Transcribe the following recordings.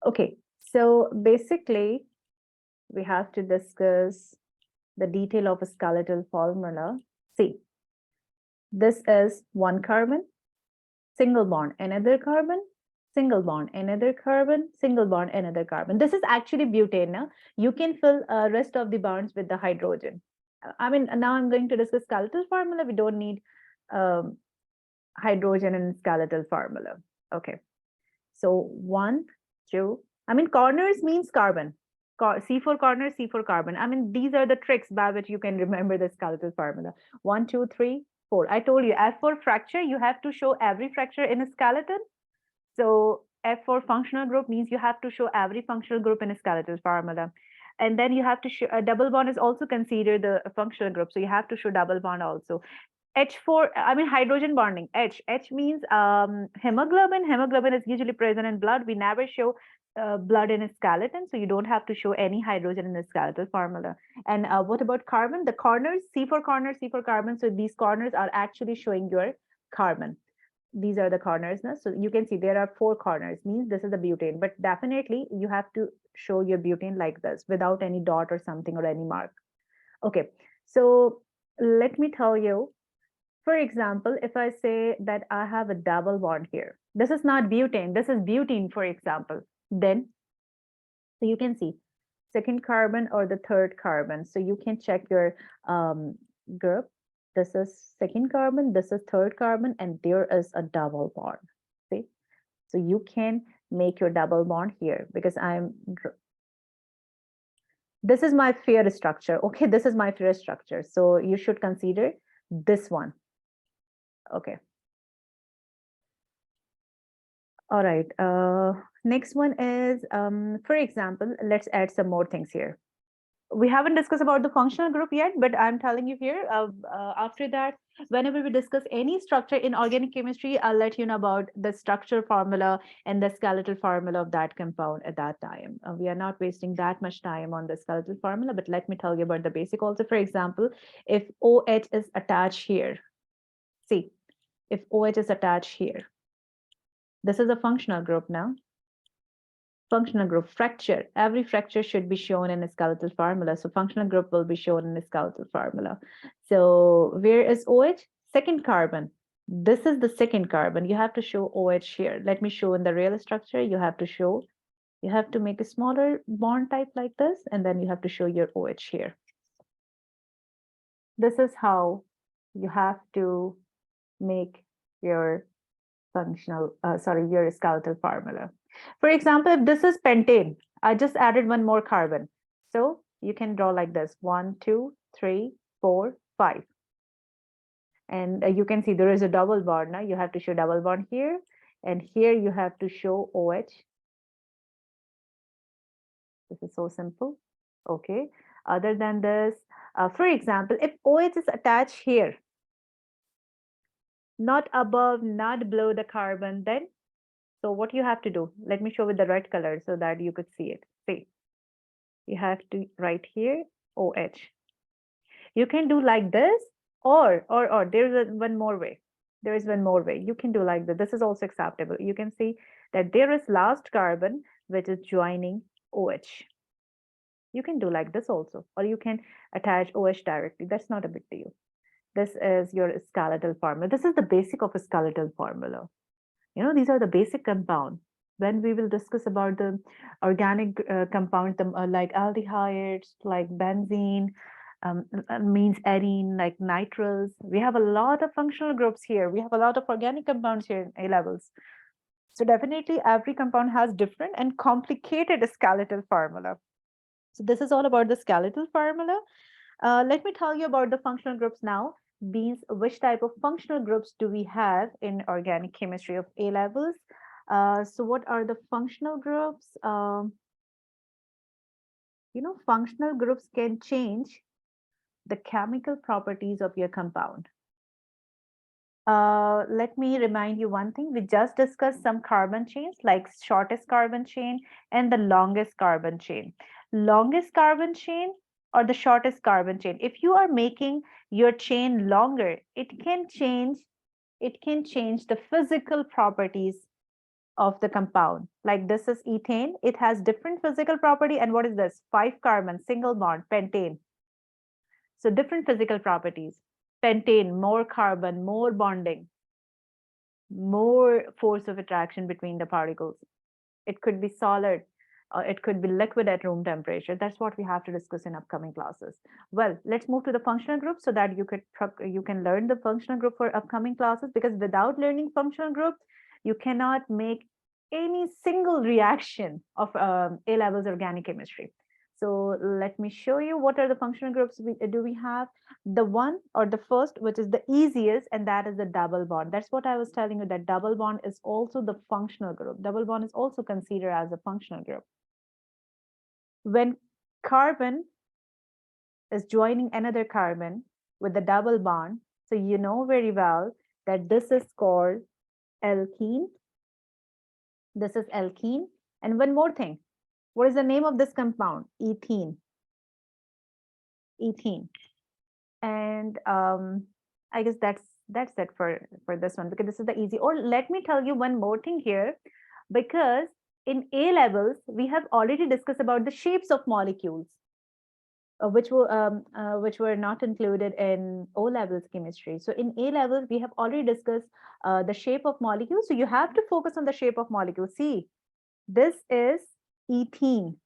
Okay, so basically, we have to discuss the detail of a skeletal formula. See, this is one carbon, single bond, another carbon, single bond, another carbon, single bond, another carbon. This is actually butane. Now you can fill rest of the bonds with the hydrogen. I mean, now I'm going to discuss skeletal formula. We don't need um, hydrogen in skeletal formula. Okay. So 1, 2, I mean, corners means carbon. C for corner, C for carbon. I mean, these are the tricks by which you can remember the skeletal formula. 1, 2, 3, 4. I told you, F for fracture, you have to show every fracture in a skeleton. So F for functional group means you have to show every functional group in a skeletal formula. And then you have to show a double bond is also considered the functional group. So you have to show double bond also. H for, I mean, hydrogen bonding. H means hemoglobin. Hemoglobin is usually present in blood. We never show blood in a skeleton, so you don't have to show any hydrogen in the skeletal formula. And what about carbon? The corners, C for corner, C for carbon. So these corners are actually showing your carbon. These are the corners. Now. So you can see there are 4 corners, means this is the butane. But definitely you have to show your butane like this without any dot or something or any mark. Okay, so let me tell you. For example, if I say that I have a double bond here, this is not butane, this is butene, for example, then, so you can see second carbon or the third carbon. So you can check your group. This is second carbon, this is third carbon, and there is a double bond. See? So you can make your double bond here because this is my ferrous structure. Okay, this is my ferrous structure. So you should consider this one. Okay. All right. Next one is, for example, let's add some more things here. We haven't discussed about the functional group yet, but I'm telling you here, after that, whenever we discuss any structure in organic chemistry, I'll let you know about the structure formula and the skeletal formula of that compound at that time. We are not wasting that much time on the skeletal formula, but let me tell you about the basic also. For example, if OH is attached here, see, if OH is attached here, this is a functional group now. Functional group fracture. Every fracture should be shown in a skeletal formula. So functional group will be shown in a skeletal formula. So where is OH? Second carbon. This is the second carbon. You have to show OH here. Let me show in the real structure. You have to make a smaller bond type like this, and then you have to show your OH here. This is how you have to make your your skeletal formula. For example, if this is pentane, I just added one more carbon. So you can draw like this, 1, 2, 3, 4, 5. And you can see there is a double bond. Now you have to show double bond here. And here you have to show OH. This is so simple. Okay. Other than this, for example, if OH is attached here, not above, not below the carbon, then so what you have to do, let me show with the red color so that you could see it. See, you have to write here OH. You can do like this, or there's one more way. There is one more way. You can do like this. This is also acceptable. You can see that there is last carbon which is joining OH. You can do like this also, or you can attach OH directly. That's not a big deal. This is your skeletal formula. This is the basic of a skeletal formula. You know, these are the basic compound. When we will discuss about the organic compounds, like aldehydes, like benzene, means arene, like nitriles. We have a lot of functional groups here. We have a lot of organic compounds here in A levels. So definitely every compound has different and complicated skeletal formula. So this is all about the skeletal formula. Let me tell you about the functional groups now. Means which type of functional groups do we have in organic chemistry of A levels? So what are the functional groups? Functional groups can change the chemical properties of your compound. Let me remind you one thing. We just discussed some carbon chains, like shortest carbon chain and the longest carbon chain. Longest carbon chain or the shortest carbon chain. If you are making your chain longer, it can change the physical properties of the compound. Like this is ethane. It has different physical property. And what is this? 5 carbon, single bond, pentane. So different physical properties. Pentane, more carbon, more bonding, more force of attraction between the particles. It could be solid, it could be liquid at room temperature. That's what we have to discuss in upcoming classes. Well, let's move to the functional group so that you can learn the functional group for upcoming classes, because without learning functional group, you cannot make any single reaction of A levels organic chemistry. So let me show you what are the functional groups we have. The one or the first, which is the easiest, and that is the double bond. That's what I was telling you, that double bond is also the functional group. Double bond is also considered as a functional group. When carbon is joining another carbon with the double bond, so you know very well that this is called alkene. This is alkene. And one more thing, what is the name of this compound? Ethene. Ethene. And I guess that's it for this one, because this is the easy. Or let me tell you one more thing here, because in A levels we have already discussed about the shapes of molecules, which were not included in O levels chemistry. So in A levels we have already discussed the shape of molecules. So you have to focus on the shape of molecules. See, this is ethene.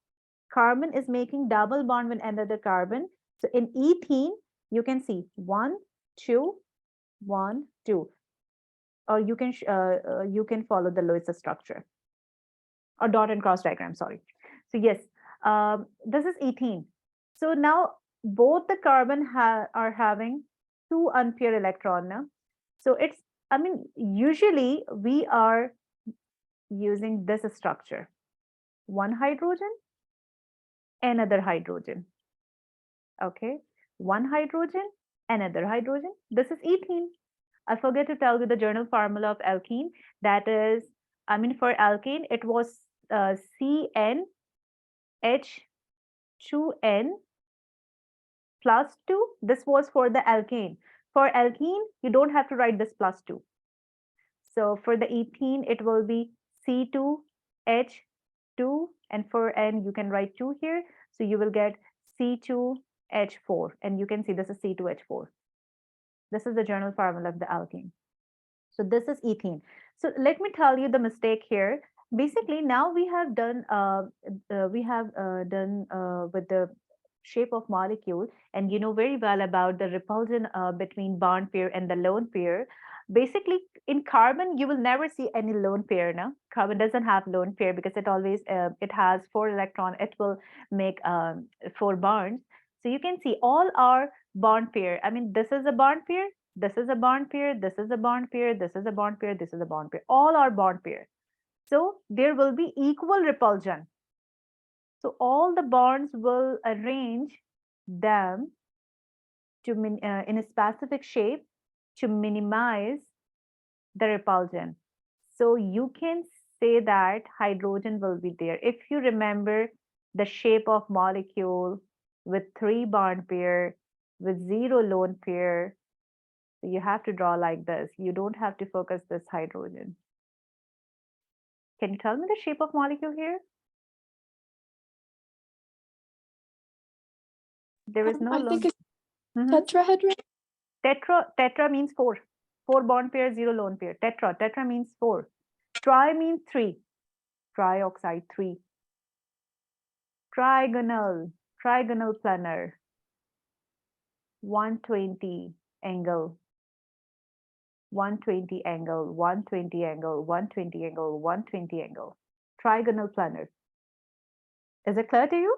Carbon is making double bond with another carbon. So in ethene, you can see 1, 2, 1, 2. Or you can follow the Lewis structure or dot and cross diagram. Sorry. So yes, this is ethene. So now both the carbon are having 2 unpaired electron now. So usually we are using this structure: 1 hydrogen, another hydrogen. Okay, 1 hydrogen, another hydrogen. This is ethene. I forget to tell you the journal formula of alkene. That is, for alkene, it was CnH2n plus 2. This was for the alkane. For alkene, you don't have to write this plus 2. So for the ethene, it will be C2H2, and for N, you can write 2 here. So you will get C2H4, and you can see this is C2H4. This is the journal formula of the alkene. So this is ethene. So let me tell you the mistake here. Basically, now we have done with the shape of molecule, and you know very well about the repulsion between bond pair and the lone pair. Basically, in carbon, you will never see any lone pair. No, carbon doesn't have lone pair because it always it has 4 electron. It will make 4 bonds. So you can see all are bond pair. This is a bond pair. This is a bond pair. This is a bond pair. This is a bond pair. This is a bond pair. All are bond pair. So there will be equal repulsion. So all the bonds will arrange them to in a specific shape to minimize the repulsion. So you can say that hydrogen will be there. If you remember the shape of molecule with 3 bond pair, with 0 lone pair, you have to draw like this. You don't have to focus this hydrogen. Can you tell me the shape of molecule here? There is no I think it's tetrahedron. Tetra means 4. 4 bond pair, 0 lone pair. Tetra means 4. Tri means 3. Trioxide 3. Trigonal planar. 120 angle. 120 angle, 120 angle, 120 angle, 120 angle. Trigonal planar. Is it clear to you?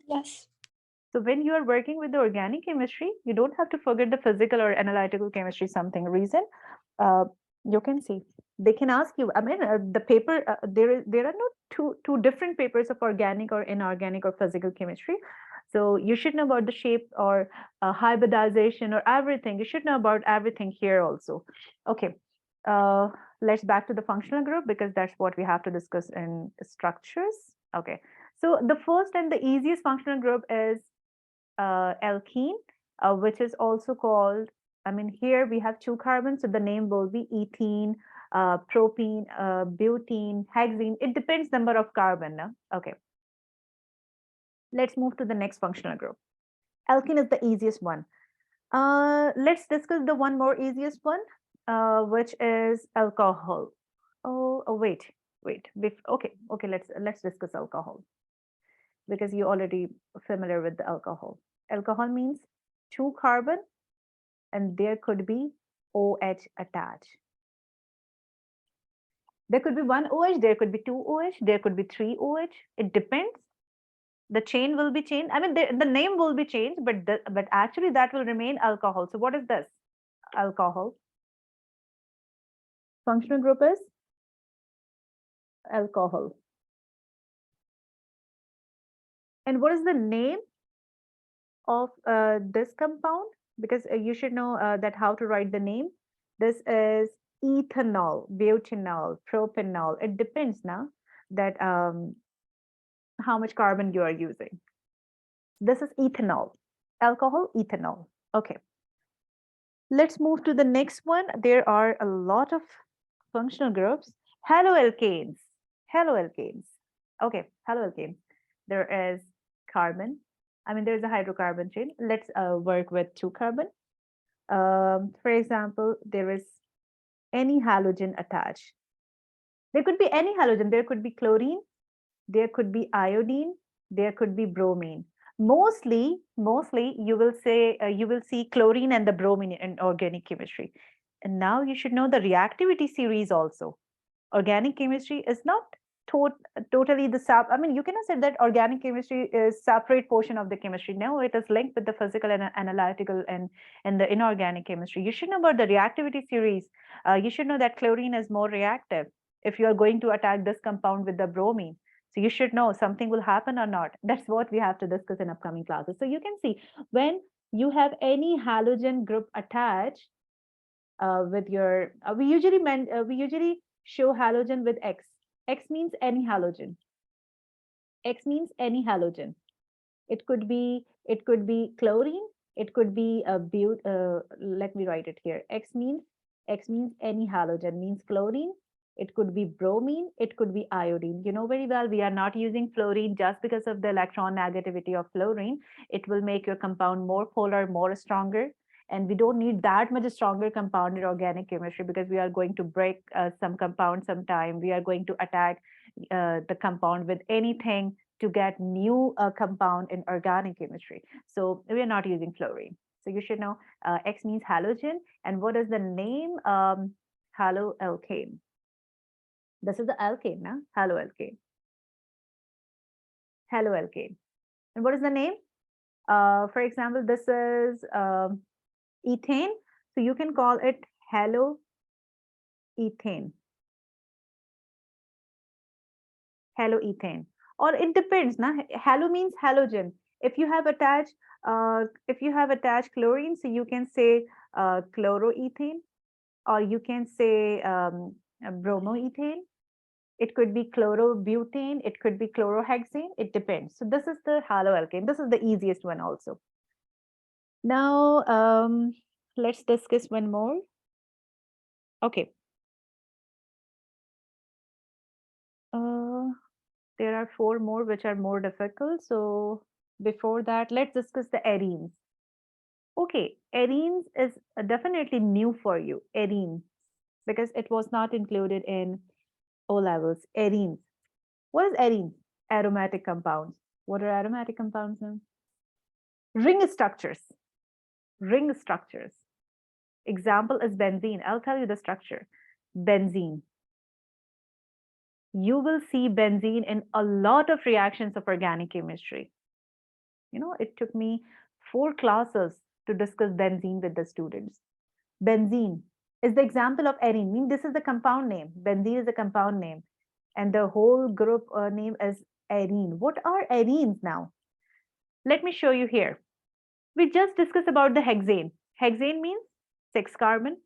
Yes. So when you are working with the organic chemistry, you don't have to forget the physical or analytical chemistry something reason. You can see. They can ask you, the paper, there are no two different papers of organic or inorganic or physical chemistry. So you should know about the shape or hybridization or everything. You should know about everything here also. Okay, let's back to the functional group, because that's what we have to discuss in structures. Okay, so the first and the easiest functional group is alkene, which is also called, here we have 2 carbons, so the name will be ethene propene, butene, hexene. It depends number of carbon. No? Okay. Let's move to the next functional group. Alkene is the easiest one. Let's discuss the one more easiest one, which is alcohol. Wait. Okay. Let's discuss alcohol because you're already familiar with the alcohol. Alcohol means two carbon, and there could be OH attached. There could be one OH, there could be two OH, there could be three OH. It depends. The chain will be changed. I mean, the name will be changed, but actually that will remain alcohol. So what is this? Alcohol. Functional group is alcohol. And what is the name of this compound? Because you should know that how to write the name. This is ethanol, butanol, propanol. It depends now that how much carbon you are using. This is ethanol, alcohol, ethanol. Okay. Let's move to the next one. There are a lot of functional groups. Haloalkanes. Haloalkanes. Okay, haloalkanes. There is carbon. I mean, there's a hydrocarbon chain. Let's work with two carbon. For example, there is any halogen attached. There could be any halogen. There could be chlorine. There could be iodine. There could be bromine. Mostly you will see chlorine and the bromine in organic chemistry. And now you should know the reactivity series also. Organic chemistry is not totally the I mean, you cannot say that organic chemistry is separate portion of the chemistry. No, it is linked with the physical and analytical and the inorganic chemistry. You should know about the reactivity series. You should know that chlorine is more reactive if you are going to attack this compound with the bromine. So you should know something will happen or not. That's what we have to discuss in upcoming classes. So you can see when you have any halogen group attached with your, we usually show halogen with X. X means any halogen. X means any halogen. It could be chlorine. It could be a let me write it here. X means any halogen, means chlorine. It could be bromine, it could be iodine. You know very well, we are not using fluorine just because of the electron negativity of fluorine. It will make your compound more polar, more stronger. And we don't need that much stronger compound in organic chemistry because we are going to break some compound sometime. We are going to attack the compound with anything to get new compound in organic chemistry. So we are not using fluorine. So you should know X means halogen. And what is the name? Haloalkane. This is the alkane, na? Haloalkane. Haloalkane. And what is the name? For example, this is ethane. So you can call it haloethane. Haloethane. Or it depends, na? Halo means halogen. If you have attached chlorine, so you can say chloroethane, or you can say bromoethane. It could be chlorobutane, it could be chlorohexane, it depends. So this is the haloalkane. This is the easiest one also. Now, let's discuss one more. Okay. There are four more which are more difficult. So before that, let's discuss the arenes. Okay, arenes is definitely new for you, arenes, because it was not included in O levels. Arenes. What is arene? Aromatic compounds. What are aromatic compounds now? Ring structures. Ring structures. Example is benzene. I'll tell you the structure. Benzene. You will see benzene in a lot of reactions of organic chemistry. You know, it took me 4 classes to discuss benzene with the students. Benzene is the example of arene. I mean, this is the compound name. Benzene is the compound name. And the whole group name is arene. What are arenes now? Let me show you here. We just discussed about the hexane. Hexane means 6 carbon.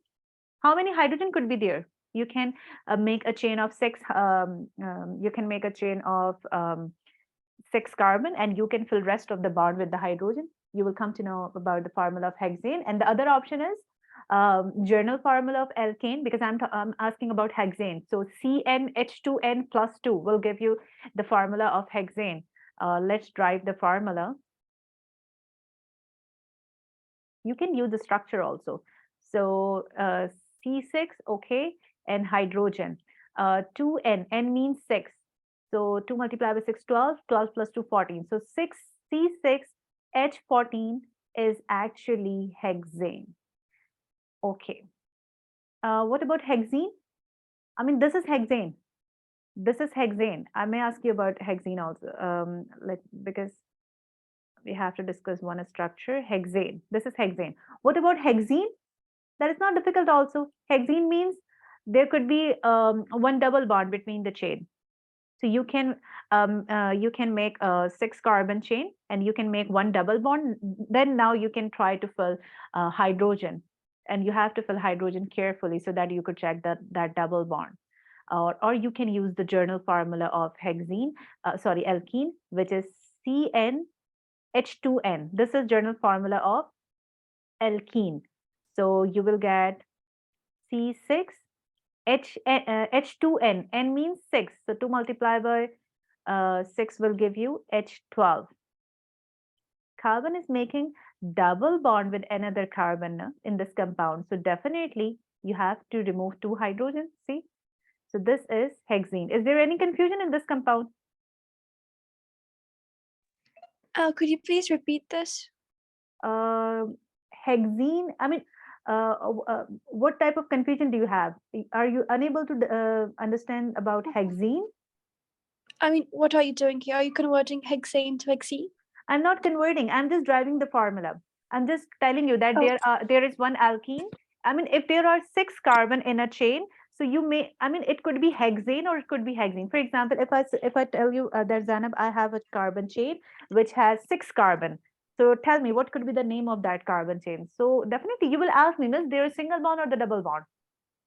How many hydrogen could be there? You can make a chain of 6. You can make a chain of 6 carbon, and you can fill rest of the bond with the hydrogen. You will come to know about the formula of hexane. And the other option is journal formula of alkane, because I'm asking about hexane. So CnH2n plus 2 will give you the formula of hexane. Let's drive the formula. You can use the structure also. So C6, okay, and hydrogen. 2n, n means 6. So 2 multiplied by 6, 12, 12 plus 2, 14. So 6 C6H14 is actually hexane. Okay. What about hexene? I mean, this is hexane. This is hexane. I may ask you about hexene also, because we have to discuss one structure, hexane. This is hexane. What about hexene? That is not difficult also. Hexene means there could be one double bond between the chain. So you can make a 6-carbon chain and you can make one double bond. Then now you can try to fill hydrogen, and you have to fill hydrogen carefully so that you could check that double bond. Or you can use the journal formula of alkene, which is CnH2n. This is journal formula of alkene. So you will get C6 H2n. N means 6. So 2 multiplied by 6 will give you H12. Carbon is making double bond with another carbon in this compound. So definitely you have to remove 2 hydrogens. See? So this is hexene. Is there any confusion in this compound? Could you please repeat this? Hexene, I mean, what type of confusion do you have? Are you unable to understand about hexene? I mean, what are you doing here? Are you converting hexane to hexene? I'm not converting. I'm just driving the formula. I'm just telling you that Oh. there is one alkene. I mean, if there are 6 carbon in a chain, so you may, I mean, it could be hexane or it could be hexene. For example, if I tell you that Zainab, I have a carbon chain which has 6 carbon. So tell me, what could be the name of that carbon chain? So definitely you will ask me, Miss, there is single bond or the double bond?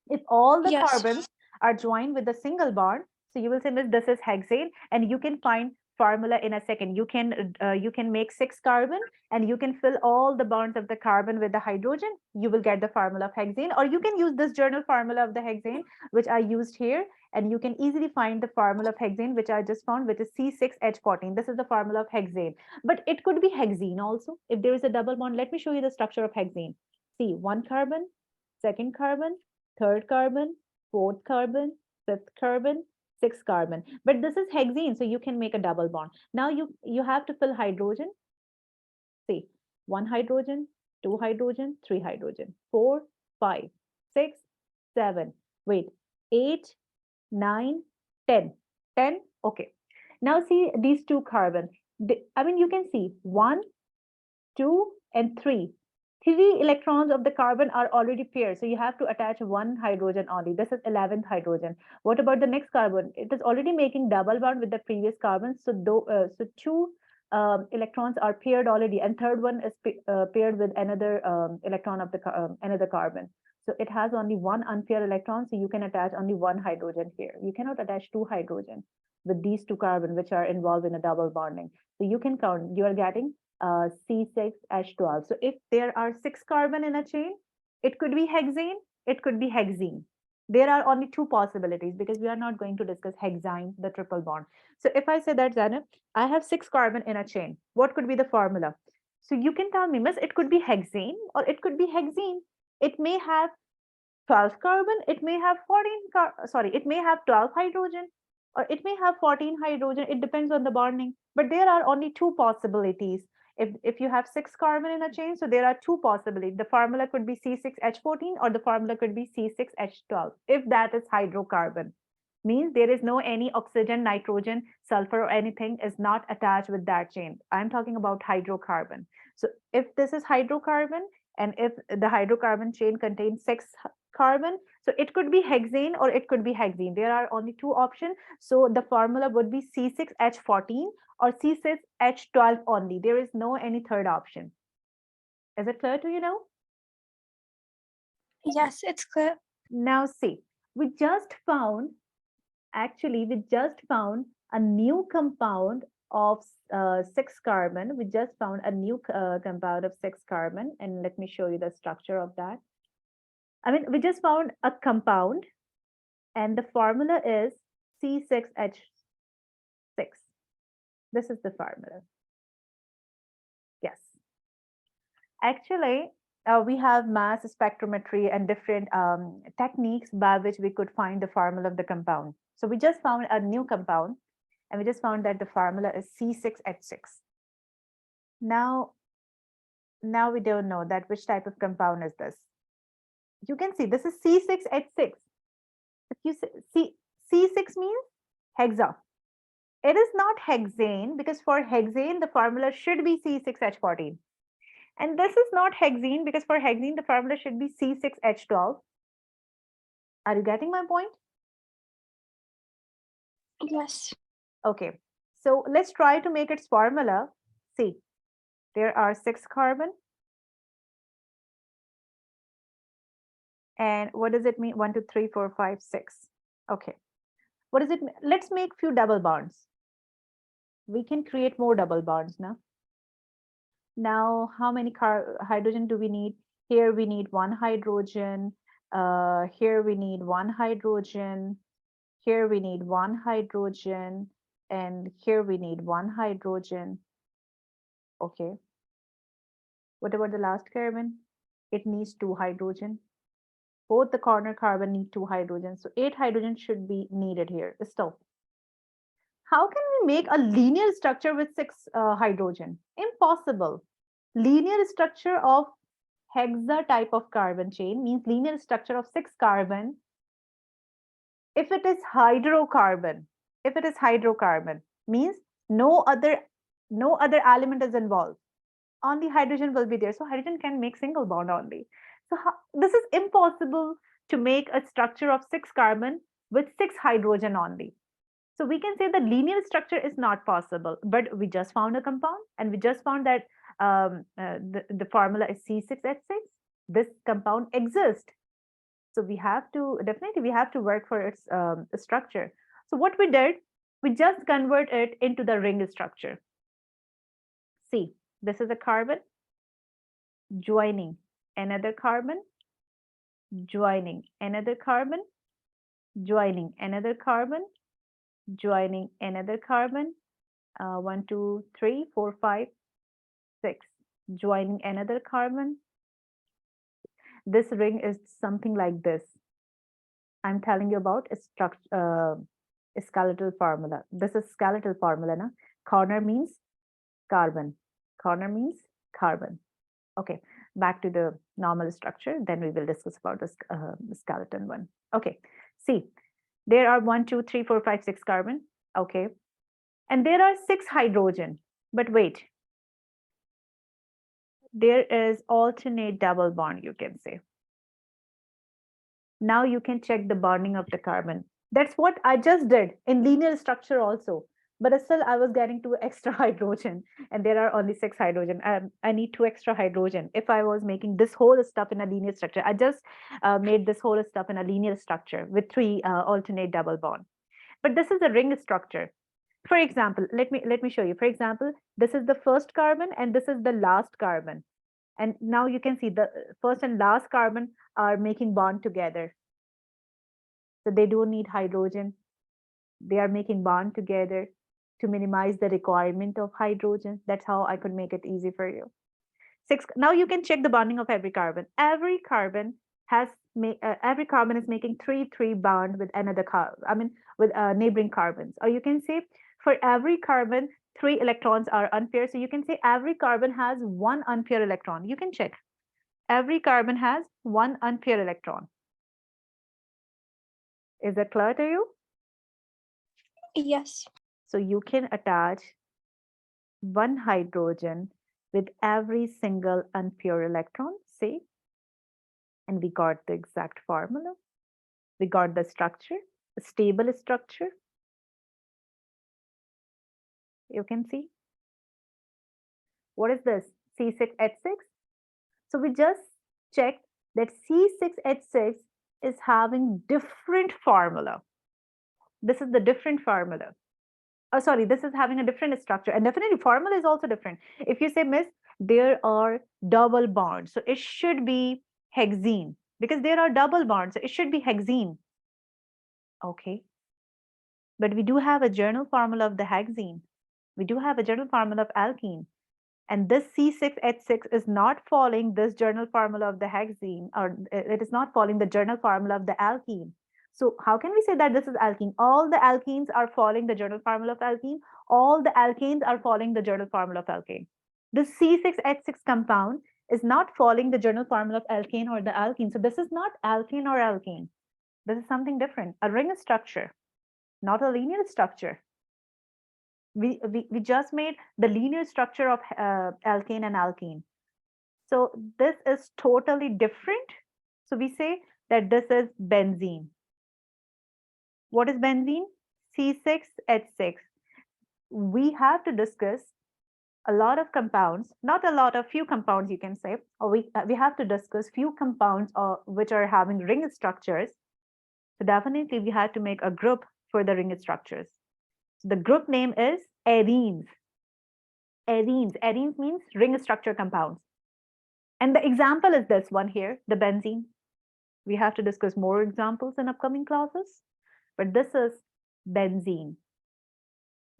If all the Yes. carbons are joined with a single bond, so you will say, Miss, this is hexane, and you can find formula in a second. You can make 6 carbon and you can fill all the bonds of the carbon with the hydrogen. You will get the formula of hexane, or you can use this journal formula of the hexane, which I used here, and you can easily find the formula of hexane, which I just found, which is C6H14. This is the formula of hexane, but it could be hexene also if there is a double bond. Let me show you the structure of hexane. See, 1 carbon, 2nd carbon, 3rd carbon, 4th carbon, 5th carbon, 6th carbon. But this is hexene, so you can make a double bond. Now you have to fill hydrogen. See, 1 hydrogen, 2 hydrogen, 3 hydrogen, 4, 5, 6, 7, wait, 8, 9, 10. 10, okay. Now see these 2 carbon. I mean, you can see 1, 2, and 3. 3 electrons of the carbon are already paired. So you have to attach 1 hydrogen only. This is 11th hydrogen. What about the next carbon? It is already making double bond with the previous carbon. So 2 electrons are paired already, and third one is paired with another electron of the another carbon. So it has only 1 unpaired electron. So you can attach only 1 hydrogen here. You cannot attach 2 hydrogen with these 2 carbon, which are involved in a double bonding. So you can count. You are getting C6H12. So if there are 6 carbon in a chain, it could be hexane, it could be hexene. There are only 2 possibilities because we are not going to discuss hexane, the triple bond. So if I say that, Zainab, I have 6 carbon in a chain, what could be the formula? So you can tell me, Miss, it could be hexane or it could be hexene. It may have 12 carbon, it may have 14, it may have 12 hydrogen, or it may have 14 hydrogen. It depends on the bonding. But there are only 2 possibilities. If you have 6 carbon in a chain, so there are 2 possibilities. The formula could be C6H14 or the formula could be C6H12. If that is hydrocarbon, means there is no any oxygen, nitrogen, sulfur, or anything is not attached with that chain. I'm talking about hydrocarbon. So if this is hydrocarbon, and if the hydrocarbon chain contains 6 carbon, so it could be hexane or it could be hexene. There are only 2 options. So the formula would be C6H14 or C6H12 only. There is no any third option. Is it clear to you now? Yes, it's clear. Now see, we just found a new compound of 6 carbon. We just found a new compound of 6 carbon, and let me show you the structure of that. I mean, we just found a compound and the formula is C6H6. This is the formula. Yes. Actually, we have mass spectrometry and different techniques by which we could find the formula of the compound. So we just found a new compound and we just found that the formula is C6H6. Now we don't know that which type of compound is this. You can see this is C6H6. If you see C6 means hexa. It is not hexane because for hexane, the formula should be C6H14. And this is not hexene because for hexene, the formula should be C6H12. Are you getting my point? Yes. Okay, so let's try to make its formula. See, there are 6 carbon. And what does it mean? 1, 2, 3, 4, 5, 6. Okay, what does it mean? Let's make few double bonds. We can create more double bonds now. Now, how many hydrogen do we need? Here we need 1 hydrogen. Here we need 1 hydrogen. Here we need 1 hydrogen. And here we need 1 hydrogen. Okay. What about the last carbon? It needs 2 hydrogen. Both the corner carbon need 2 hydrogens. So 8 hydrogen should be needed here still. How can we make a linear structure with 6 hydrogen? Impossible. Linear structure of hexa type of carbon chain means linear structure of 6 carbon. If it is hydrocarbon, means no other element is involved. Only hydrogen will be there. So hydrogen can make single bond only. So this is impossible to make a structure of 6 carbon with 6 hydrogen only. So we can say the linear structure is not possible, but we just found a compound and we just found that the formula is C6H6. This compound exists. So we have to work for its structure. So what we did, we just convert it into the ring structure. See, this is a carbon joining another carbon, joining another carbon, joining another carbon, joining another carbon, 1, 2, 3, 4, 5, 6, joining another carbon. This ring is something like this. I'm telling you about a skeletal formula. This is skeletal formula. Na? Corner means carbon. Corner means carbon. Okay, back to the normal structure. Then we will discuss about the skeleton one. Okay, see, there are 1, 2, 3, 4, 5, 6 carbon. Okay, and there are 6 hydrogen. But wait, there is alternate double bond, you can say. Now you can check the bonding of the carbon. That's what I just did in linear structure also. But still, I was getting 2 extra hydrogen, and there are only 6 hydrogen. I need 2 extra hydrogen. If I was making this whole stuff in a linear structure, I just made this whole stuff in a linear structure with 3 alternate double bond. But this is a ring structure. For example, let me show you. For example, this is the first carbon, and this is the last carbon. And now you can see the first and last carbon are making bond together. So they don't need hydrogen. They are making bond together to minimize the requirement of hydrogen. That's how I could make it easy for you. 6. Now you can check the bonding of every carbon. Every carbon is making 3 bond with another carbon. With neighboring carbons. Or you can say for every carbon, 3 electrons are unpaired. So you can say every carbon has 1 unpaired electron. You can check. Every carbon has 1 unpaired electron. Is that clear to you? Yes. So you can attach 1 hydrogen with every single unpure electron, say, and we got the exact formula. We got the structure, a stable structure. You can see. What is this? C6H6. So we just checked that C6H6 is having different formula. This is the different formula. Oh, sorry, this is having a different structure, and definitely formula is also different. If you say, Miss, there are double bonds, so it should be hexene because there are double bonds. So it should be hexene. Okay. But we do have a journal formula of the hexene. We do have a journal formula of alkene. And this C6H6 is not following this journal formula of the hexene, or it is not following the journal formula of the alkene. So how can we say that this is alkene? All the alkenes are following the journal formula of alkene. All the alkanes are following the journal formula of alkane. The C6H6 compound is not following the journal formula of alkane or the alkene. So this is not alkane or alkene. This is something different, a ring structure, not a linear structure. We just made the linear structure of alkane and alkene. So this is totally different. So we say that this is benzene. What is benzene? C6H6. We have to discuss a lot of compounds, not a lot of few compounds you can say, or we have to discuss few compounds which are having ring structures. So definitely we had to make a group for the ring structures. So the group name is arenes. Arenes. Arenes means ring structure compounds. And the example is this one here, the benzene. We have to discuss more examples in upcoming classes, but this is benzene.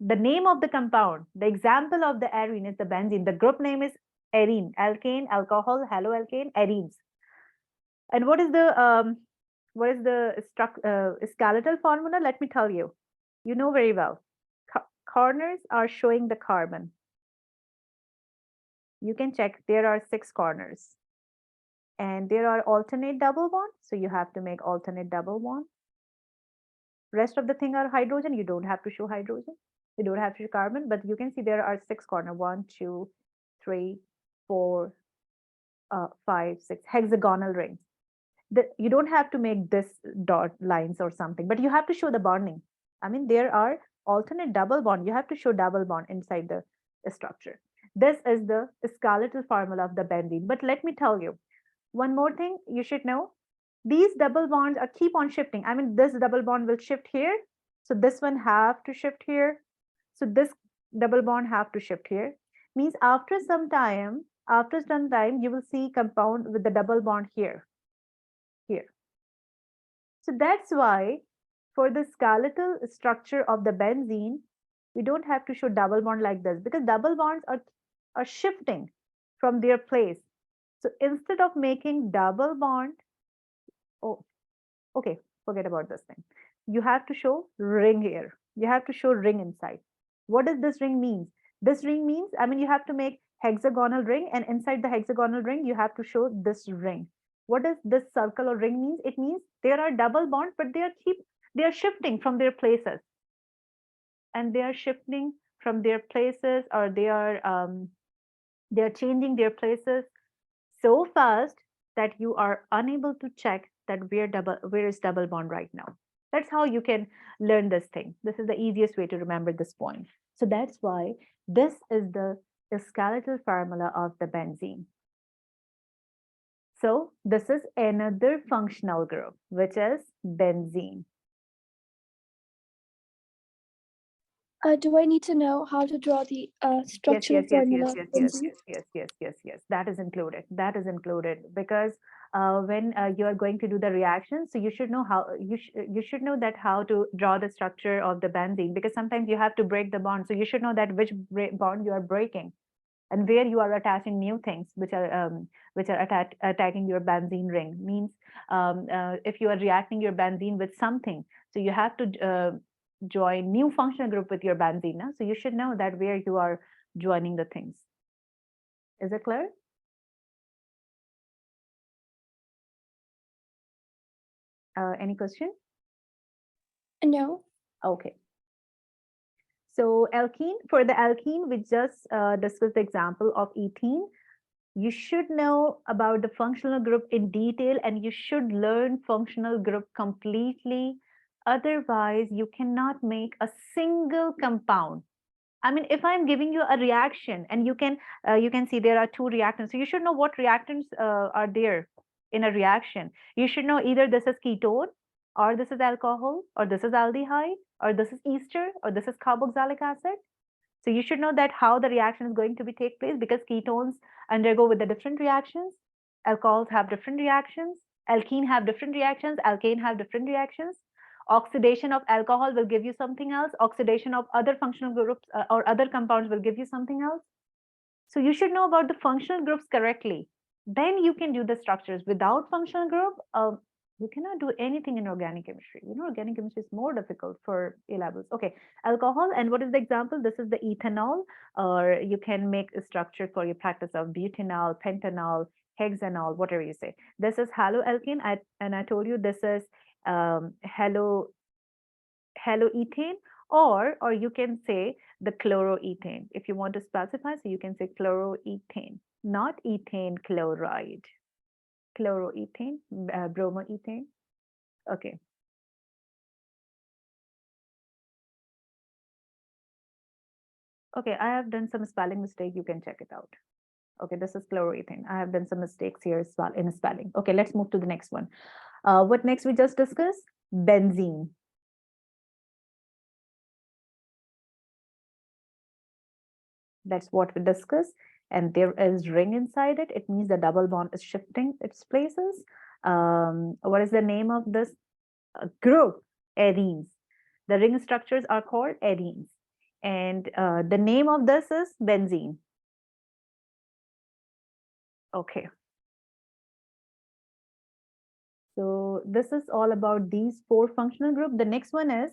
The name of the compound, the example of the arene is the benzene. The group name is arene, alkane, alcohol, haloalkane, arenes. And what is the skeletal formula? Let me tell you. You know very well. Corners are showing the carbon. You can check, there are 6 corners. And there are alternate double bonds, so you have to make alternate double bond. Rest of the thing are hydrogen. You don't have to show hydrogen. You don't have to show carbon, but you can see there are 6 corners. 1, 2, 3, 4, 5, 6 hexagonal rings. You don't have to make this dot lines or something, but you have to show the bonding. I mean, there are alternate double bond. You have to show double bond inside the structure. This is the skeletal formula of the benzene. But let me tell you, one more thing you should know. These double bonds are keep on shifting. I mean, this double bond will shift here. So this one have to shift here. So this double bond have to shift here. Means after some time, you will see compound with the double bond here. So that's why for the skeletal structure of the benzene, we don't have to show double bond like this, because double bonds are shifting from their place. So instead of making double bond, oh, okay, forget about this thing. You have to show ring here. You have to show ring inside. What does this ring mean? This ring means, I mean, you have to make hexagonal ring, and inside the hexagonal ring, you have to show this ring. What does this circle or ring means? It means there are double bonds, but they are shifting from their places. And they are shifting from their places, or they are changing their places so fast that you are unable to check that where is double bond right now. That's how you can learn this thing. This is the easiest way to remember this point. So that's why this is the skeletal formula of the benzene. So this is another functional group, which is benzene. Do I need to know how to draw the structural formula? Yes. That is included because when you are going to do the reaction, so you should know how you should know that how to draw the structure of the benzene, because sometimes you have to break the bond. So you should know that which bond you are breaking, and where you are attaching new things which are attacking your benzene ring. Means if you are reacting your benzene with something, so you have to join new functional group with your benzene. So you should know that where you are joining the things. Is it clear? Any question? No. Okay. So alkene, for the alkene, we just discussed the example of ethene. You should know about the functional group in detail, and you should learn functional group completely. Otherwise, you cannot make a single compound. I mean, if I'm giving you a reaction, and you can see there are 2 reactants, so you should know what reactants are there in a reaction. You should know either this is ketone, or this is alcohol, or this is aldehyde, or this is ester, or this is carboxylic acid. So you should know that how the reaction is going to be take place, because ketones undergo with the different reactions. Alcohols have different reactions. Alkene have different reactions, alkane have different reactions. Oxidation of alcohol will give you something else. Oxidation of other functional groups or other compounds will give you something else. So you should know about the functional groups correctly. Then you can do the structures. Without functional group, you cannot do anything in organic chemistry. You know, organic chemistry is more difficult for A levels. Okay, alcohol. And what is the example? This is the ethanol, or you can make a structure for your practice of butanol, pentanol, hexanol, whatever you say. This is haloalkane. And I told you this is haloethane, or you can say the chloroethane. If you want to specify, so you can say chloroethane, not ethane chloride. Chloroethane, bromoethane. Okay. Okay, I have done some spelling mistake. You can check it out. Okay, this is chloroethane. I have done some mistakes here in spelling. Okay, let's move to the next one. What next we just discussed? Benzene. That's what we discussed. And there is ring inside it. It means the double bond is shifting its places. What is the name of this group? Arenes. The ring structures are called arenes. And the name of this is benzene. Okay. So this is all about these 4 functional groups. The next one is